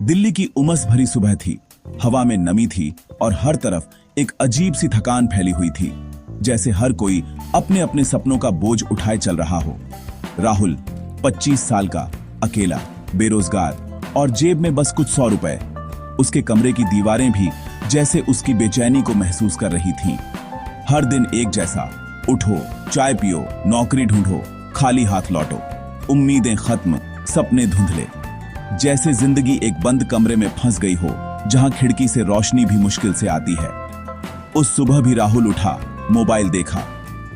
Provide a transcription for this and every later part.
दिल्ली की उमस भरी सुबह थी। हवा में नमी थी और हर तरफ एक अजीब सी थकान फैली हुई थी, जैसे हर कोई अपने अपने सपनों का बोझ उठाए चल रहा हो। राहुल 25 साल का, अकेला, बेरोजगार और जेब में बस कुछ 100 रुपए। उसके कमरे की दीवारें भी जैसे उसकी बेचैनी को महसूस कर रही थीं। हर दिन एक जैसा, उठो, चाय पियो, नौकरी ढूंढो, खाली हाथ लौटो, उम्मीदें खत्म, सपने धुंधले। जैसे जिंदगी एक बंद कमरे में फंस गई हो, जहां खिड़की से रोशनी भी मुश्किल से आती है। उस सुबह भी राहुल उठा, मोबाइल देखा।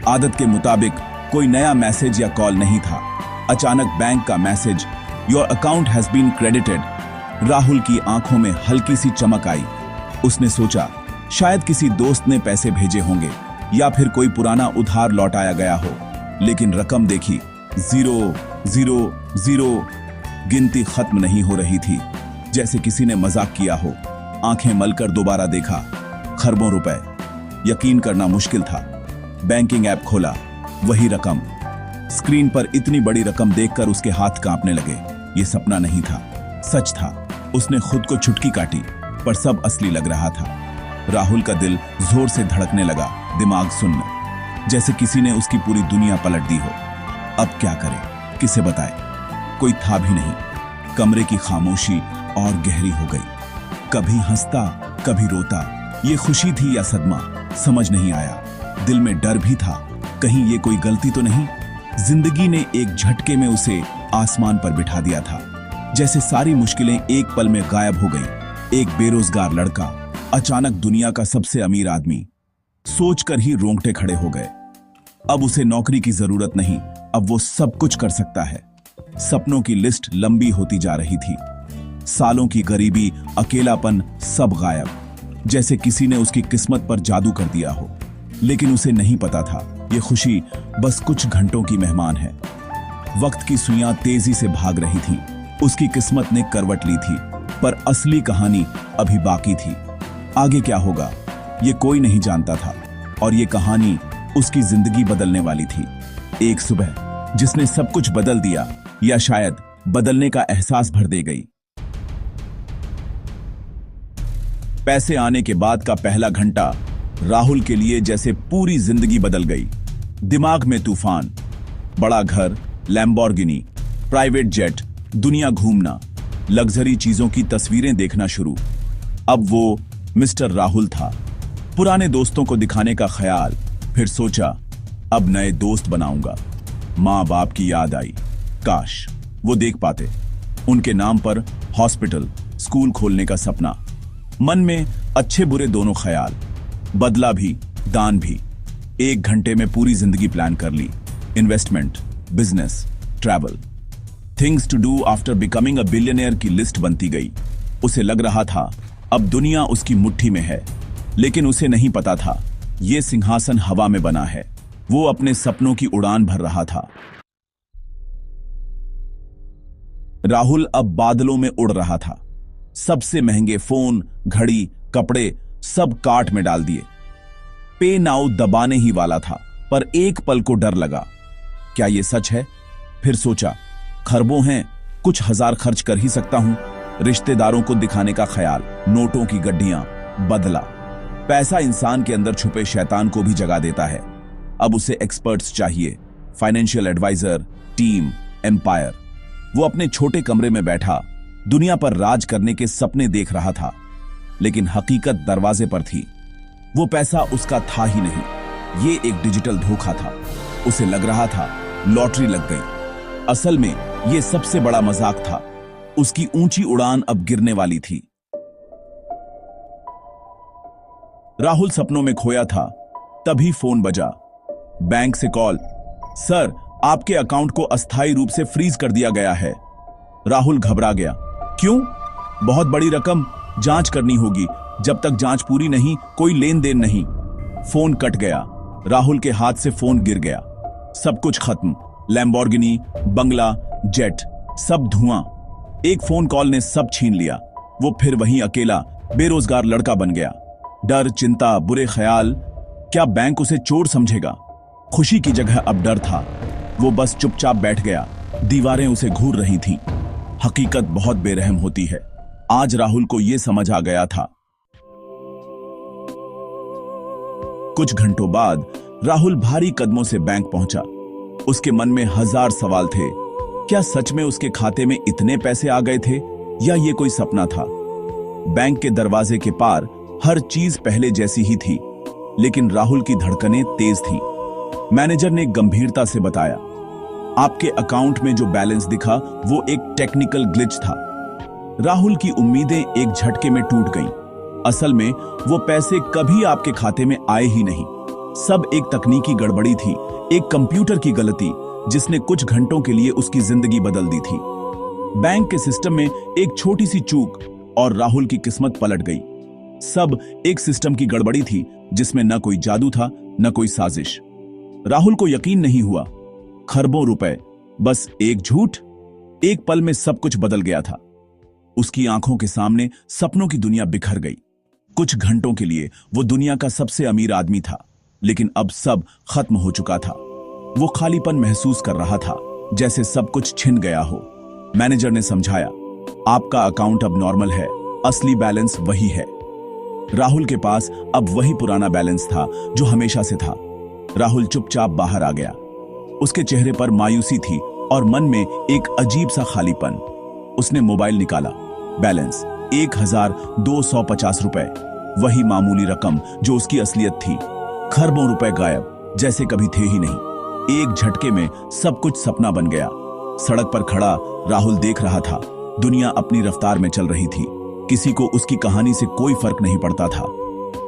आदत के मुताबिक कोई नया मैसेज या कॉल नहीं था। अचानक बैंक का message, your account has been credited. Rahul की आंखों में हल्की सी चमक आई। उसने सोचा शायद किसी दोस्त ने पैसे भेजे होंगे या फिर कोई पुराना उधार लौटाया गया हो, लेकिन रकम देखी, 0 0 0। गिनती खत्म नहीं हो रही थी, जैसे किसी ने मजाक किया हो। आंखें मलकर दोबारा देखा, खरबों रुपए। यकीन करना मुश्किल था। बैंकिंग ऐप खोला, वही रकम। स्क्रीन पर इतनी बड़ी रकम देखकर उसके हाथ कांपने लगे। ये सपना नहीं था, सच था। उसने खुद को चुटकी काटी, पर सब असली लग रहा था। राहुल का दिल जोर से धड़कने लगा, दिमाग सुन्न, जैसे किसी ने उसकी पूरी दुनिया पलट दी हो। अब क्या करे, किसे बताए? कोई था भी नहीं। कमरे की खामोशी और गहरी हो गई। कभी हंसता, कभी रोता। ये खुशी थी या सदमा, समझ नहीं आया। दिल में डर भी था, कहीं ये कोई गलती तो नहीं। जिंदगी ने एक झटके में उसे आसमान पर बिठा दिया था, जैसे सारी मुश्किलें एक पल में गायब हो गई। एक बेरोजगार लड़का, अचानक दुनिया का सबसे अमीर आदमी। सोचकर ही रोंगटे खड़े हो गए। अब उसे नौकरी की जरूरत नहीं, अब वो सब कुछ कर सकता है। सपनों की लिस्ट लंबी होती जा रही थी। सालों की गरीबी, अकेलापन, सब गायब, जैसे किसी ने उसकी किस्मत पर जादू कर दिया हो। लेकिन उसे नहीं पता था, ये खुशी बस कुछ घंटों की मेहमान है। वक्त की सुइयां तेजी से भाग रही थीं। उसकी किस्मत ने करवट ली थी, पर असली कहानी अभी बाकी थी। आगे क्या होगा, ये कोई नहीं जानता था, और ये कहानी उसकी जिंदगी बदलने वाली थी। एक सुबह जिसने सब कुछ बदल दिया, या शायद बदलने का एहसास भर दे गई। पैसे आने के बाद का पहला घंटा राहुल के लिए जैसे पूरी जिंदगी बदल गई। दिमाग में तूफान, बड़ा घर, लैम्बोर्गिनी, प्राइवेट जेट, दुनिया घूमना, लग्जरी चीजों की तस्वीरें देखना शुरू। अब वो मिस्टर राहुल था। पुराने दोस्तों को दिखाने का ख्याल, फिर सोचा अब नए दोस्त बनाऊंगा। माँ बाप की याद आई, काश वो देख पाते। उनके नाम पर हॉस्पिटल, स्कूल खोलने का सपना। मन में अच्छे बुरे दोनों ख्याल। बदला भी, दान भी। 1 घंटे में पूरी जिंदगी प्लान कर ली। Investment, business, travel, things to do after becoming a billionaire की लिस्ट बनती गई। उसे लग रहा था अब दुनिया उसकी मुट्ठी में है, लेकिन उसे नहीं पता था ये सिंहासन हवा में बना है। वो अपने सपनों की उड़ान भर रहा था। राहुल अब बादलों में उड़ रहा था। सबसे महंगे फोन, घड़ी, कपड़े सब कार्ट में डाल दिए। पे नाउ दबाने ही वाला था, पर एक पल को डर लगा। क्या ये सच है? फिर सोचा खरबों हैं, कुछ हजार खर्च कर ही सकता हूं। रिश्तेदारों को दिखाने का ख्याल, नोटों की गड्डियां, बदला। पैसा इंसान के अंदर छुपे शैतान को भी जगा देता है। अब उसे एक्सपर्ट्स चाहिए, फाइनेंशियल एडवाइजर, टीम, एम्पायर। वो अपने छोटे कमरे में बैठा दुनिया पर राज करने के सपने देख रहा था, लेकिन हकीकत दरवाजे पर थी। वो पैसा उसका था ही नहीं, ये एक डिजिटल धोखा था। उसे लग रहा था लॉटरी लग गई। असल में ये सबसे बड़ा मजाक था। उसकी ऊंची उड़ान अब गिरने वाली थी। राहुल सपनों में खोया था, तभी फोन बजा। बैंक से कॉल। सर, आपके अकाउंट को अस्थायी रूप से फ्रीज कर दिया गया है। राहुल घबरा गया। क्यों? बहुत बड़ी रकम, जांच करनी होगी। जब तक जांच पूरी नहीं, कोई लेन देन नहीं। फोन कट गया। राहुल के हाथ से फोन गिर गया। सब कुछ खत्म। लैम्बोर्गिनी, बंगला, जेट, सब धुआं। एक फोन कॉल ने सब छीन लिया। वो फिर वहीं अकेला, बेरोजगार लड़का बन गया। डर, चिंता, बुरे ख्याल। क्या बैंक उसे चोर समझेगा? खुशी की जगह अब डर था। वो बस चुपचाप बैठ गया। दीवारें उसे घूर रही थीं। हकीकत बहुत बेरहम होती है। आज राहुल को यह समझ आ गया था। कुछ घंटों बाद राहुल भारी कदमों से बैंक पहुंचा। उसके मन में हजार सवाल थे। क्या सच में उसके खाते में इतने पैसे आ गए थे या ये कोई सपना था? बैंक के दरवाजे के पार हर चीज पहले जैसी ही थी, लेकिन राहुल की धड़कनें तेज थीं। मैनेजर ने गंभीरता से बताया, आपके अकाउंट में जो बैलेंस दिखा वो एक टेक्निकल ग्लिच था। राहुल की उम्मीदें एक झटके में टूट गईं। असल में वो पैसे कभी आपके खाते में आए ही नहीं। सब एक तकनीकी गड़बड़ी थी, एक कंप्यूटर की गलती जिसने कुछ घंटों के लिए उसकी जिंदगी बदल दी थी। बैंक के सिस्टम में एक छोटी सी चूक और राहुल की किस्मत पलट गई। सब एक सिस्टम की गड़बड़ी थी जिसमें न कोई जादू था न कोई साजिश। राहुल को यकीन नहीं हुआ। खरबों रुपए, बस एक झूठ। एक पल में सब कुछ बदल गया था। उसकी आंखों के सामने सपनों की दुनिया बिखर गई। कुछ घंटों के लिए वो दुनिया का सबसे अमीर आदमी था, लेकिन अब सब खत्म हो चुका था। वो खालीपन महसूस कर रहा था, जैसे सब कुछ छिन गया हो। मैनेजर ने समझाया, आपका अकाउंट अब नॉर्मल है, असली बैलेंस वही है। राहुल के पास अब वही पुराना बैलेंस था जो हमेशा से था। राहुल चुपचाप बाहर आ गया। उसके चेहरे पर मायूसी थी और मन में एक अजीब सा खालीपन। उसने मोबाइल निकाला। बैलेंस 1250 रुपए, वही मामूली रकम जो उसकी असलियत थी। खरबों रुपए गायब, जैसे कभी थे ही नहीं। एक झटके में सब कुछ सपना बन गया। सड़क पर खड़ा राहुल देख रहा था। दुनिया अपनी रफ्तार में चल रही थी। किसी को उसकी कहानी से कोई फर्क नहीं पड़ता था।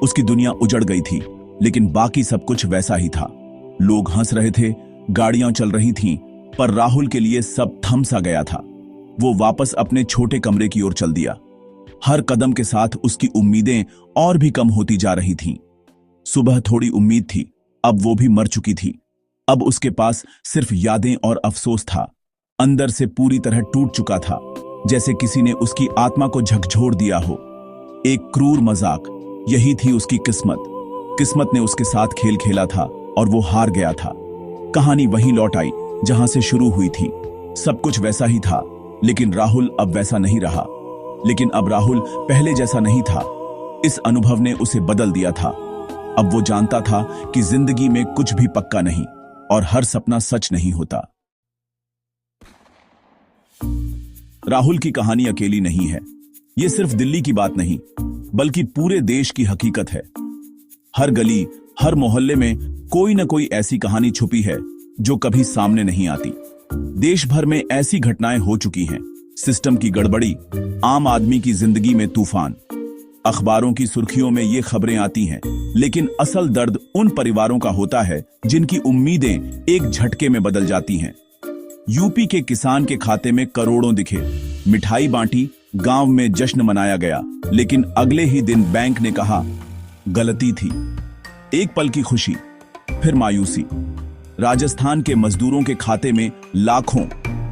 उसकी दुनिया उजड़ गई थी, लेकिन बाकी सब कुछ वैसा ही था। लोग हंस रहे थे, गाड़ियां चल रही थीं, पर राहुल के लिए सब थम सा गया था। वो वापस अपने छोटे कमरे की ओर चल दिया। हर कदम के साथ उसकी उम्मीदें और भी कम होती जा रही थीं। सुबह थोड़ी उम्मीद थी, अब वो भी मर चुकी थी। अब उसके पास सिर्फ यादें और अफसोस था। अंदर से पूरी तरह टूट चुका था, जैसे किसी ने उसकी आत्मा को झकझोर दिया हो। एक क्रूर मजाक, यही थी उसकी किस्मत। किस्मत ने उसके साथ खेल खेला था और वो हार गया था। कहानी वहीं लौट आई जहां से शुरू हुई थी। सब कुछ वैसा ही था, लेकिन राहुल अब वैसा नहीं रहा। लेकिन अब राहुल पहले जैसा नहीं था। इस अनुभव ने उसे बदल दिया था। अब वो जानता था कि जिंदगी में कुछ भी पक्का नहीं और हर सपना सच नहीं होता। राहुल की कहानी अकेली नहीं है। ये सिर्फ दिल्ली की बात नहीं, बल्कि पूरे देश की हकीकत है। हर गली, हर मोहल्ले में कोई न कोई ऐसी कहानी छुपी है जो कभी सामने नहीं आती। देश भर में ऐसी घटनाएं हो चुकी हैं। सिस्टम की गड़बड़ी, आम आदमी की जिंदगी में तूफान। अखबारों की सुर्खियों में ये खबरें आती हैं, लेकिन असल दर्द उन परिवारों का होता है जिनकी उम्मीदें एक झटके में बदल जाती हैं। यूपी के किसान के खाते में करोड़ों दिखे, मिठाई बांटी, गांव में जश्न मनाया गया, लेकिन अगले ही दिन बैंक ने कहा गलती थी। एक पल की खुशी, फिर मायूसी। राजस्थान के मजदूरों के खाते में लाखों,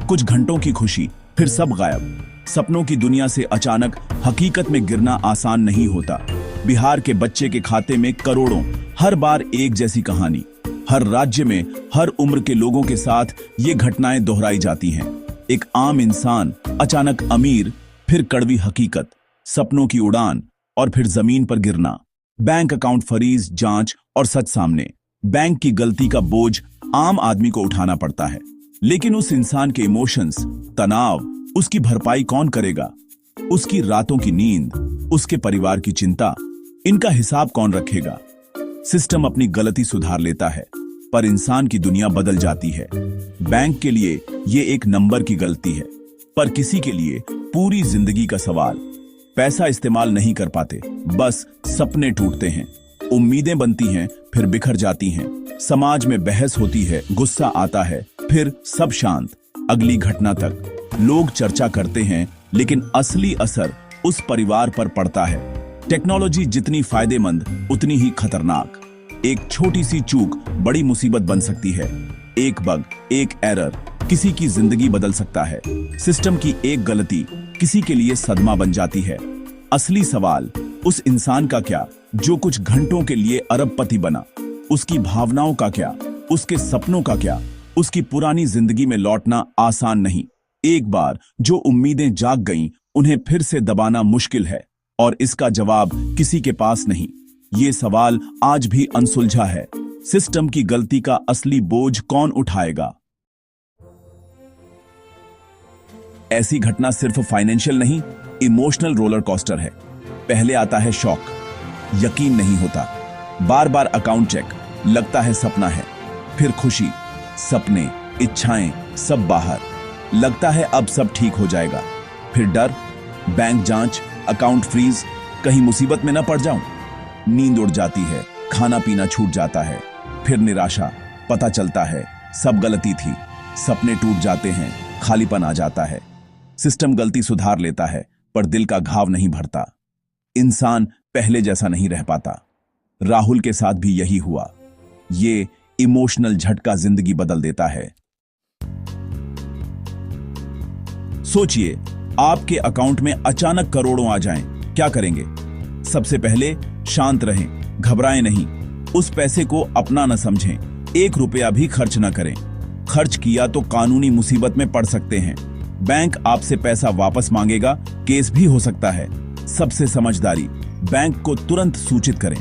कुछ घंटों की खुशी, फिर सब गायब। सपनों की दुनिया से अचानक हकीकत में गिरना आसान नहीं होता। बिहार के बच्चे के खाते में करोड़ों, हर बार एक जैसी कहानी। हर राज्य में हर उम्र के लोगों के साथ ये घटनाएं दोहराई जाती हैं। एक आम इंसान अचानक अमीर, फिर कड़वी हकीकत, सपनों की उड़ान और फिर जमीन पर गिरना। बैंक अकाउंट फरीज, जांच और सच सामने। बैंक की गलती का बोझ आम आदमी को उठाना पड़ता है, लेकिन उस इंसान के इमोशंस, तनाव, उसकी भरपाई कौन करेगा? उसकी रातों की नींद, उसके परिवार की चिंता, इनका हिसाब कौन रखेगा? सिस्टम अपनी गलती सुधार लेता है, पर इंसान की दुनिया बदल जाती है। बैंक के लिए ये एक नंबर की गलती है, पर किसी के लिए पूरी जिंदगी का सवाल। पैसा इस्तेमाल नहीं कर पाते, बस सपने टूटते हैं। उम्मीदें बनती हैं, फिर बिखर जाती हैं। समाज में बहस होती है, गुस्सा आता है, फिर सब शांत। अगली घटना तक लोग चर्चा करते हैं, लेकिन असली असर उस परिवार पर पड़ता है। टेक्नोलॉजी जितनी फायदेमंद, उतनी ही खतरनाक। एक छोटी सी चूक बड़ी मुसीबत बन सकती है। एक बग, एक एरर किसी की जिंदगी बदल सकता है। सिस्टम की एक गलती किसी के लिए सदमा बन जाती है। असली सवाल, उस इंसान का क्या जो कुछ घंटों के लिए अरबपति बना? उसकी भावनाओं का क्या? उसके सपनों का क्या? उसकी पुरानी जिंदगी में लौटना आसान नहीं, एक बार जो उम्मीदें जाग गईं, उन्हें फिर से दबाना मुश्किल है, और इसका जवाब किसी के पास नहीं। ये सवाल आज भी अनसुलझा है। सिस्टम की गलती का असली बोझ कौन उठाएगा? ऐसी घटना सिर्फ फाइनेंशियल नहीं, इमोशनल रोलर कोस्टर है। पहले आता है शॉक, यकीन नहीं होता, बार बार अकाउंट चेक, लगता है सपना है। फिर खुशी, सपने, इच्छाएं सब बाहर, लगता है अब सब ठीक हो जाएगा। फिर डर, बैंक जांच, अकाउंट फ्रीज, कहीं मुसीबत में न पड़ जाऊं। नींद उड़ जाती है, खाना पीना छूट जाता है। फिर निराशा, पता चलता है सब गलती थी। सपने टूट जाते हैं, खालीपन आ जाता है। सिस्टम गलती सुधार लेता है, पर दिल का घाव नहीं भरता। इंसान पहले जैसा नहीं रह पाता। राहुल के साथ भी यही हुआ। ये इमोशनल झटका जिंदगी बदल देता है। सोचिए, आपके अकाउंट में अचानक करोड़ों आ जाएं, क्या करेंगे? सबसे पहले शांत रहें, घबराएं नहीं। उस पैसे को अपना न समझें, 1 रुपया भी खर्च न करें। खर्च किया तो कानूनी मुसीबत में पड़ सकते हैं। बैंक आपसे पैसा वापस मांगेगा, केस भी हो सकता है। सबसे समझदारी, बैंक को तुरंत सूचित करें।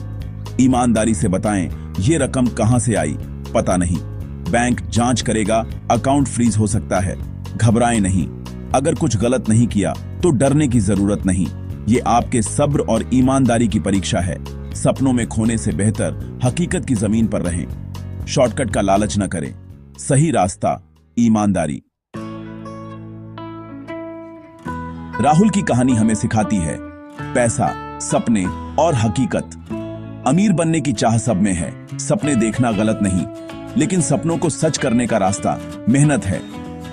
ईमानदारी से बताएं, ये रकम कहां से आई, पता नहीं। बैंक जांच करेगा, अकाउंट फ्रीज हो सकता है। घबराएं नहीं। अगर कुछ गलत नहीं किया तो डरने की जरूरत नहीं। ये आपके सब्र और ईमानदारी की परीक्षा है। सपनों में खोने से बेहतर हकीकत की जमीन पर रहें। शॉर्टकट का लालच न करें। सही रास्ता, ईमानदारी। राहुल की कहानी हमें सिखाती है, पैसा, सपने और हकीकत। अमीर बनने की चाह सब में है। सपने देखना गलत नहीं, लेकिन सपनों को सच करने का रास्ता मेहनत है।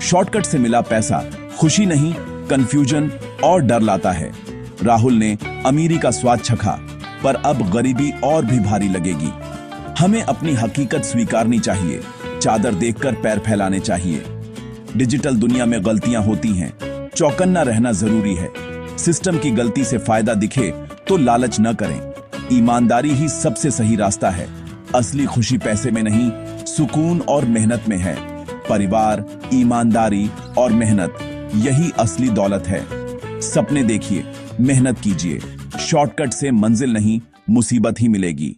शॉर्टकट से मिला पैसा खुशी नहीं, कंफ्यूजन और डर लाता है। राहुल ने अमीरी का स्वाद चखा, पर अब गरीबी और भी भारी लगेगी। हमें अपनी हकीकत स्वीकारनी चाहिए। चादर देखकर पैर फैलाने चाहिए। डिजिटल दुनिया में गलतियां होती हैं, चौकन्ना रहना जरूरी है। सिस्टम की गलती से फायदा दिखे तो लालच न करें। ईमानदारी ही सबसे सही रास्ता है। असली खुशी पैसे में नहीं, सुकून और मेहनत में है। परिवार, ईमानदारी और मेहनत, यही असली दौलत है। सपने देखिए, मेहनत कीजिए। शॉर्टकट से मंजिल नहीं, मुसीबत ही मिलेगी।